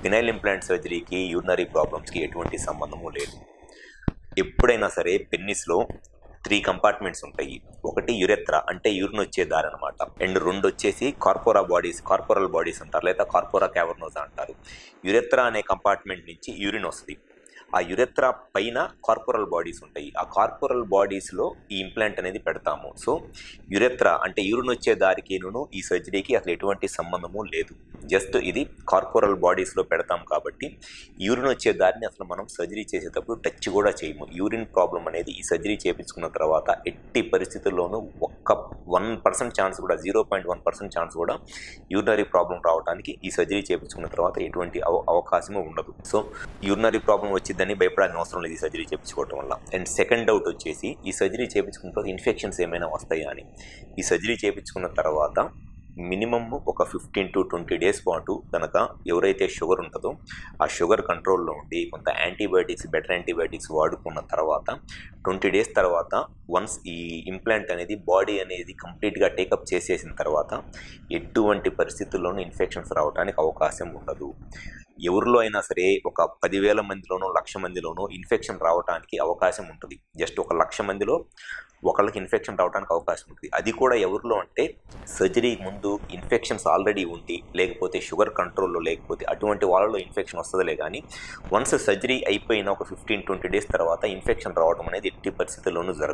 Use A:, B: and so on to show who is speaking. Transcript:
A: Penile implant సర్జరీకి urinary ప్రాబ్లమ్స్కి ఎటువంటి సంబంధము లేదు. ఎప్పుడైనా సరే పెన్నిస్లో 3 కంపార్ట్మెంట్స్ ఉంటాయి. ఒకటి యురెత్రా అంటే యూరిన్ వచ్చే దారి అనమాట. అండ్ 2 వచ్చేసి కార్పోరల్ బాడీస్ అంటారు, లేదా కార్పోరా క్యావర్నోసా అంటారు. యురెత్రా అనే కంపార్ట్మెంట్ నుంచి యూరిన్ వస్తుంది. ఆ యురెత్రా పైన కార్పోరల్ బాడీస్ ఉంటాయి. ఆ కార్పోరల్ బాడీస్లో ఈ ఇంప్లాంట్ అనేది పెడతాము. సో యురెత్రా అంటే యూరిన్ వచ్చే దారికిను ఈ సర్జరీకి అసలు ఎటువంటి సంబంధము లేదు. జస్ట్ ఇది కార్పోరల్ బాడీస్లో పెడతాం కాబట్టి యూరిన్ వచ్చే దారిని అసలు మనం సర్జరీ చేసేటప్పుడు టచ్ కూడా చేయము. యూరిన్ ప్రాబ్లం అనేది ఈ సర్జరీ చేయించుకున్న తర్వాత ఎట్టి పరిస్థితుల్లోనూ 1% ఛాన్స్ కూడా 0.1% ఛాన్స్ కూడా యూరినరీ ప్రాబ్లం రావడానికి ఈ సర్జరీ చేయించుకున్న తర్వాత ఎటువంటి అవకాశము ఉండదు. సో యూరినరీ ప్రాబ్లం వచ్చిందని భయపడాల్సిన అవసరం లేదు ఈ సర్జరీ చేయించుకోవడం వల్ల. అండ్ సెకండ్ డౌట్ వచ్చేసి ఈ సర్జరీ చేయించుకున్న తర్వాత ఇన్ఫెక్షన్స్ ఏమైనా వస్తాయా అని. ఈ సర్జరీ చేయించుకున్న తర్వాత మినిమమ్ ఒక 15 to 20 డేస్ పాటు కనుక ఎవరైతే షుగర్ ఉంటుందో ఆ షుగర్ కంట్రోల్లో ఉండి కొంత బెటర్ యాంటీబయాటిక్స్ వాడుకున్న తర్వాత 20 డేస్ తర్వాత వన్స్ ఈ ఇంప్లాంట్ అనేది బాడీ అనేది కంప్లీట్గా టేకప్ చేసేసిన తర్వాత ఎటువంటి పరిస్థితుల్లోనూ ఇన్ఫెక్షన్స్ రావడానికి అవకాశం ఉండదు. ఎవరిలో అయినా సరే ఒక 10,000 మందిలోనో 1,00,000 మందిలోనో ఇన్ఫెక్షన్ రావడానికి అవకాశం ఉంటుంది. జస్ట్ ఒక 1,00,000 మందిలో ఒకళ్ళకి ఇన్ఫెక్షన్ రావడానికి అవకాశం ఉంటుంది. అది కూడా ఎవరిలో అంటే సర్జరీ ముందు ఇన్ఫెక్షన్స్ ఆల్రెడీ ఉండి లేకపోతే షుగర్ కంట్రోల్లో లేకపోతే అటువంటి వాళ్ళలో ఇన్ఫెక్షన్ వస్తుందిలే. కానీ వన్స్ సర్జరీ అయిపోయిన ఒక 15-20 డేస్ తర్వాత ఇన్ఫెక్షన్ రావడం అనేది ఎట్టి పరిస్థితుల్లోనూ జరగదు.